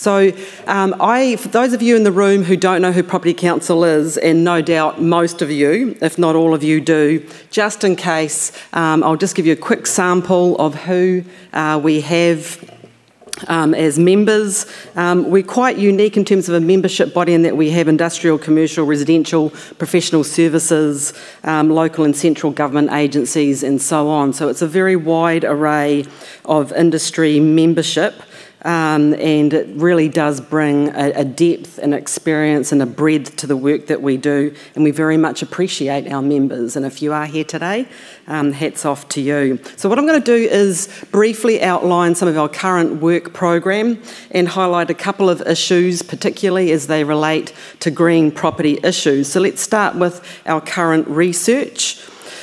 So for those of you in the room who don't know who Property Council is, and no doubt most of you, if not all of you do, just in case, I'll just give you a quick sample of who we have as members. We're quite unique in terms of a membership body in that we have industrial, commercial, residential, professional services, local and central government agencies and so on. So it's a very wide array of industry membership. And it really does bring a depth and experience and a breadth to the work that we do, and we very much appreciate our members. And if you are here today, hats off to you. So what I'm going to do is briefly outline some of our current work program and highlight a couple of issues, particularly as they relate to green property issues. So let's start with our current research.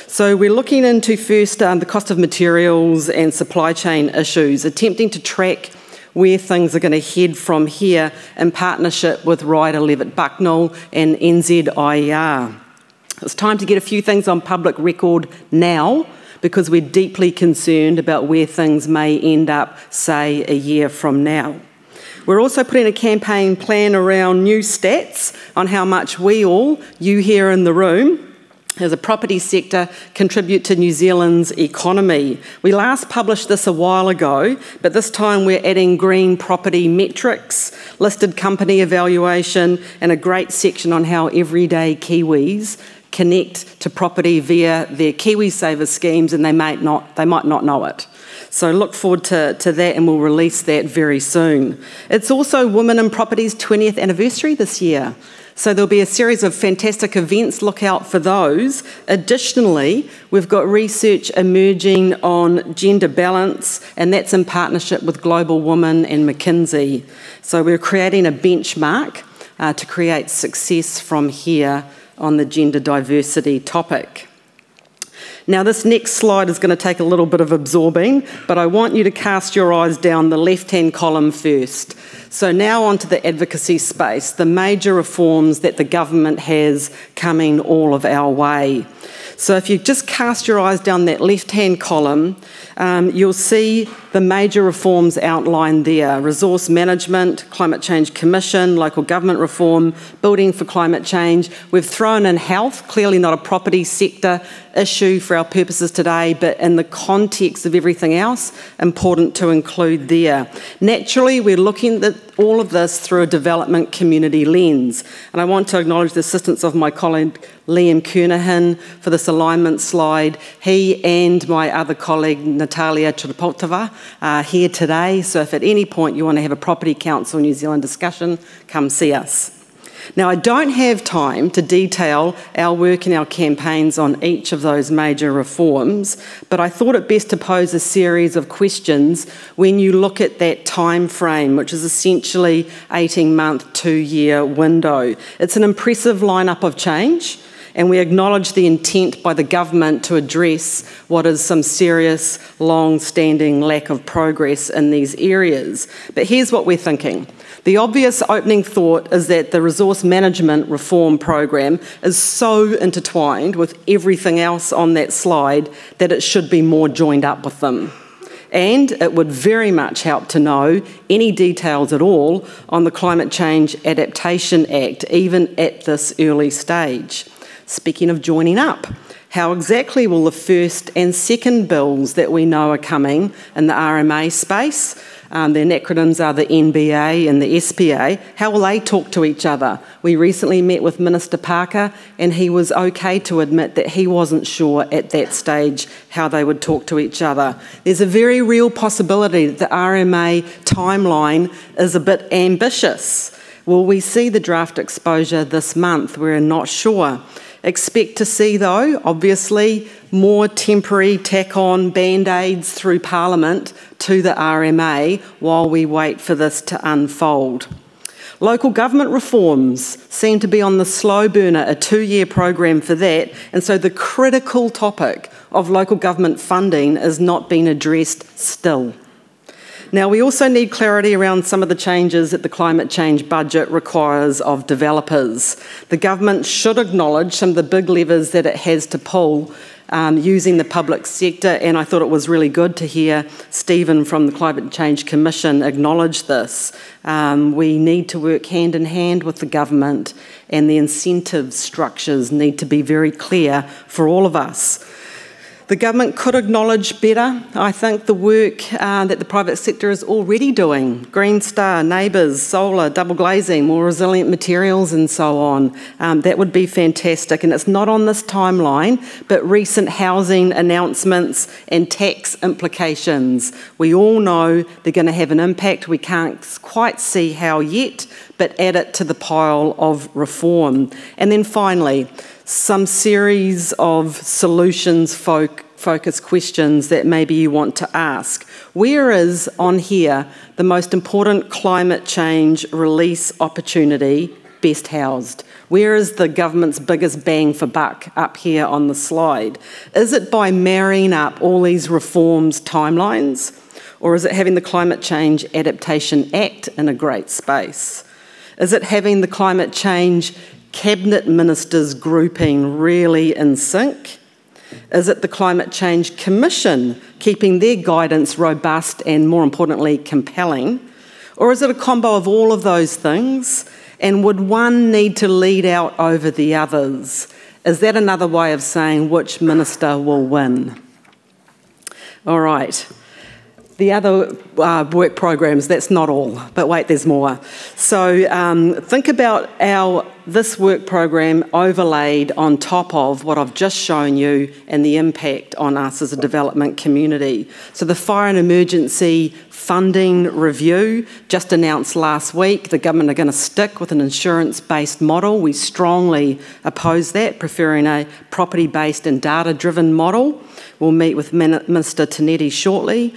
So we're looking into first the cost of materials and supply chain issues, attempting to track where things are going to head from here in partnership with Ryder Levitt Bucknell and NZIER. It's time to get a few things on public record now, because we're deeply concerned about where things may end up, say, a year from now. We're also putting a campaign plan around new stats on how much we all, you here in the room, as a property sector, contribute to New Zealand's economy. We last published this a while ago, but this time we're adding green property metrics, listed company evaluation, and a great section on how everyday Kiwis connect to property via their KiwiSaver schemes, and they might not know it. So look forward to that, and we'll release that very soon. It's also Women in Property's 20th anniversary this year. So there'll be a series of fantastic events, look out for those. Additionally, we've got research emerging on gender balance, and that's in partnership with Global Women and McKinsey. So we're creating a benchmark to create success from here on the gender diversity topic. Now, this next slide is going to take a little bit of absorbing, but I want you to cast your eyes down the left-hand column first. So now onto the advocacy space, the major reforms that the government has coming all of our way. So if you just cast your eyes down that left-hand column, you'll see the major reforms outlined there: resource management, climate change commission, local government reform, building for climate change. We've thrown in health, clearly not a property sector issue for our purposes today, but in the context of everything else, important to include there. Naturally, we're looking at all of this through a development community lens, and I want to acknowledge the assistance of my colleague Liam Kernahan for this alignment slide. He and my other colleague Natalia Tripotova are here today, so if at any point you want to have a Property Council New Zealand discussion, come see us. Now, I don't have time to detail our work and our campaigns on each of those major reforms, but I thought it best to pose a series of questions when you look at that time frame, which is essentially 18-month, 2-year window. It's an impressive lineup of change, and we acknowledge the intent by the government to address what is some serious, long-standing lack of progress in these areas. But here's what we're thinking. The obvious opening thought is that the resource management reform program is so intertwined with everything else on that slide that it should be more joined up with them. And it would very much help to know any details at all on the Climate Change Adaptation Act, even at this early stage. Speaking of joining up, how exactly will the first and second bills that we know are coming in the RMA space, their acronyms are the NBA and the SPA, how will they talk to each other? We recently met with Minister Parker, and he was okay to admit that he wasn't sure at that stage how they would talk to each other. There's a very real possibility that the RMA timeline is a bit ambitious. Will we see the draft exposure this month? We're not sure. Expect to see, though, obviously, more temporary tack-on band-aids through Parliament to the RMA while we wait for this to unfold. Local government reforms seem to be on the slow burner, a 2-year program for that, and so the critical topic of local government funding is not being addressed still. Now, we also need clarity around some of the changes that the climate change budget requires of developers. The government should acknowledge some of the big levers that it has to pull using the public sector, and I thought it was really good to hear Stephen from the Climate Change Commission acknowledge this. We need to work hand in hand with the government, and the incentive structures need to be very clear for all of us. The government could acknowledge better, I think, the work that the private sector is already doing. Green Star, neighbours, solar, double glazing, more resilient materials and so on. That would be fantastic. And it's not on this timeline, but recent housing announcements and tax implications. We all know they're going to have an impact. We can't quite see how yet, but add it to the pile of reform. And then finally, some series of solutions-focused questions that maybe you want to ask. Where is, on here, the most important climate change release opportunity best housed? Where is the government's biggest bang for buck up here on the slide? Is it by marrying up all these reforms timelines? Or is it having the Climate Change Adaptation Act in a great space? Is it having the climate change Cabinet Ministers grouping really in sync? Is it the Climate Change Commission keeping their guidance robust and, more importantly, compelling? Or is it a combo of all of those things? And would one need to lead out over the others? Is that another way of saying which minister will win? All right. The other work programs, that's not all, but wait, there's more. So think about this work program overlaid on top of what I've just shown you and the impact on us as a development community. So the Fire and Emergency Funding Review, just announced last week, the government are going to stick with an insurance-based model. We strongly oppose that, preferring a property-based and data-driven model. We'll meet with Minister Tonetti shortly.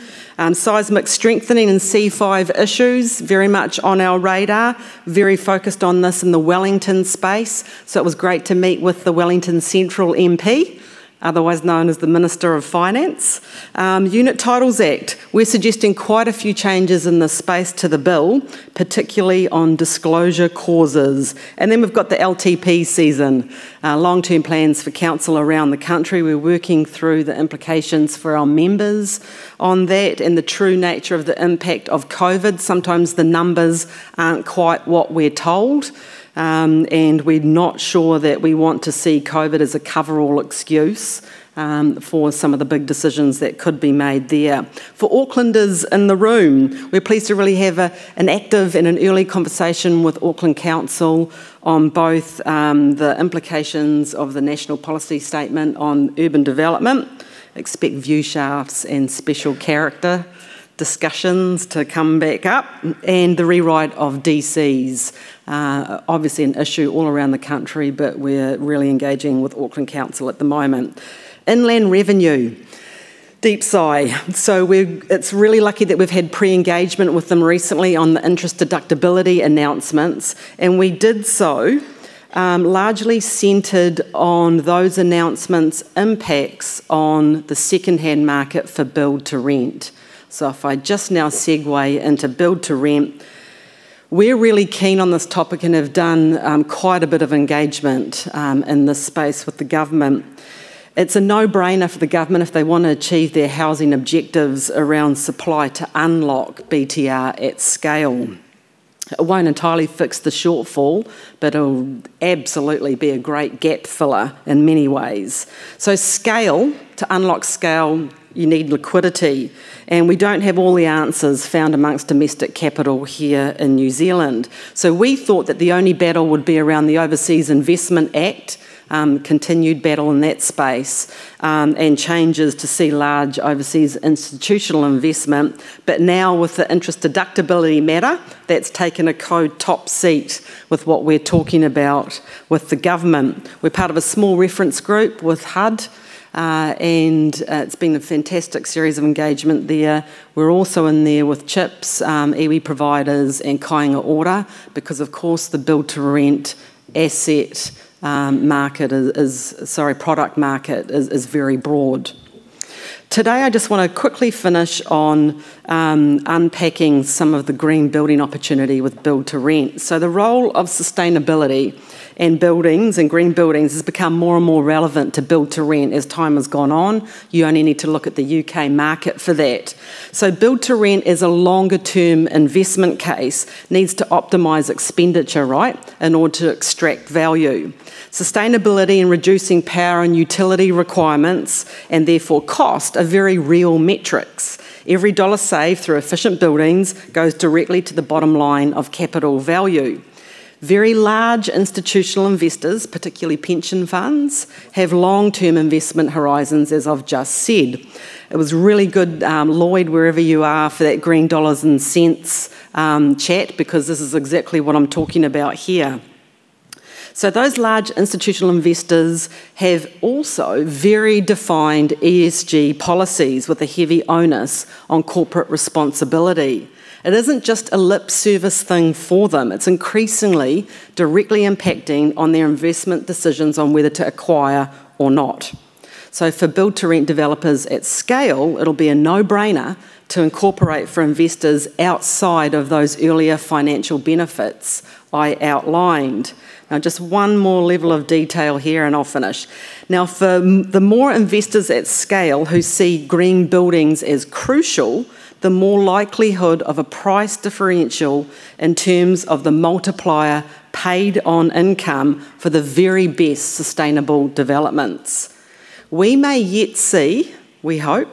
Seismic strengthening and C5 issues, very much on our radar, very focused on this in the Wellington space. So it was great to meet with the Wellington Central MP, otherwise known as the Minister of Finance. Unit Titles Act, we're suggesting quite a few changes in this space to the bill, particularly on disclosure causes. And then we've got the LTP season, long-term plans for council around the country. We're working through the implications for our members on that and the true nature of the impact of COVID. Sometimes the numbers aren't quite what we're told. And we're not sure that we want to see COVID as a cover-all excuse for some of the big decisions that could be made there. For Aucklanders in the room, we're pleased to really have an active and an early conversation with Auckland Council on both the implications of the National Policy Statement on urban development, expect view shafts and special character discussions to come back up, and the rewrite of DCs. Obviously an issue all around the country, but we're really engaging with Auckland Council at the moment. Inland revenue, deep sigh. So it's really lucky that we've had pre-engagement with them recently on the interest deductibility announcements, and we did so largely centred on those announcements' impacts on the second-hand market for build to rent. So if I just now segue into build to rent, we're really keen on this topic and have done quite a bit of engagement in this space with the government. It's a no-brainer for the government if they want to achieve their housing objectives around supply to unlock BTR at scale. It won't entirely fix the shortfall, but it'll absolutely be a great gap filler in many ways. So scale, to unlock scale, you need liquidity, and we don't have all the answers found amongst domestic capital here in New Zealand. So we thought that the only battle would be around the Overseas Investment Act, continued battle in that space, and changes to see large overseas institutional investment. But now with the interest deductibility matter, that's taken a top seat with what we're talking about with the government. We're part of a small reference group with HUD, and it's been a fantastic series of engagement there. We're also in there with CHIPS, iwi providers and Kāinga Ora, because of course the build to rent asset product market is very broad. Today I just want to quickly finish on unpacking some of the green building opportunity with build to rent. So the role of sustainability and buildings and green buildings has become more and more relevant to build to rent as time has gone on. You only need to look at the UK market for that. So build to rent as a longer term investment case needs to optimise expenditure, right, in order to extract value. Sustainability and reducing power and utility requirements and therefore cost are very real metrics. Every dollar saved through efficient buildings goes directly to the bottom line of capital value. Very large institutional investors, particularly pension funds, have long-term investment horizons, as I've just said. It was really good, Lloyd, wherever you are, for that green dollars and cents chat, because this is exactly what I'm talking about here. So those large institutional investors have also very defined ESG policies with a heavy onus on corporate responsibility. It isn't just a lip service thing for them, it's increasingly directly impacting on their investment decisions on whether to acquire or not. So for build-to-rent developers at scale, it'll be a no-brainer to incorporate for investors outside of those earlier financial benefits I outlined. Now, just one more level of detail here and I'll finish. Now, for the more investors at scale who see green buildings as crucial, the more likelihood of a price differential in terms of the multiplier paid on income for the very best sustainable developments. We may yet see, we hope,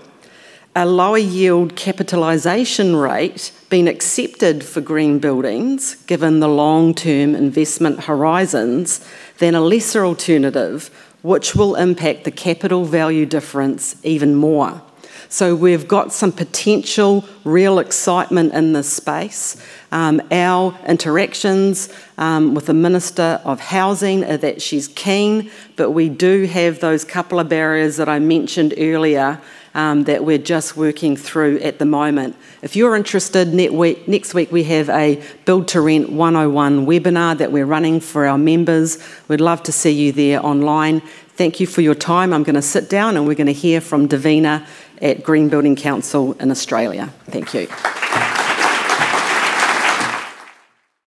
a lower yield capitalisation rate being accepted for green buildings, given the long-term investment horizons, than a lesser alternative, which will impact the capital value difference even more. So we've got some potential real excitement in this space. Our interactions with the Minister of Housing are that she's keen, but we do have those couple of barriers that I mentioned earlier that we're just working through at the moment. If you're interested, next week we have a Build to Rent 101 webinar that we're running for our members. We'd love to see you there online. Thank you for your time. I'm going to sit down and we're going to hear from Davina at Green Building Council in Australia. Thank you.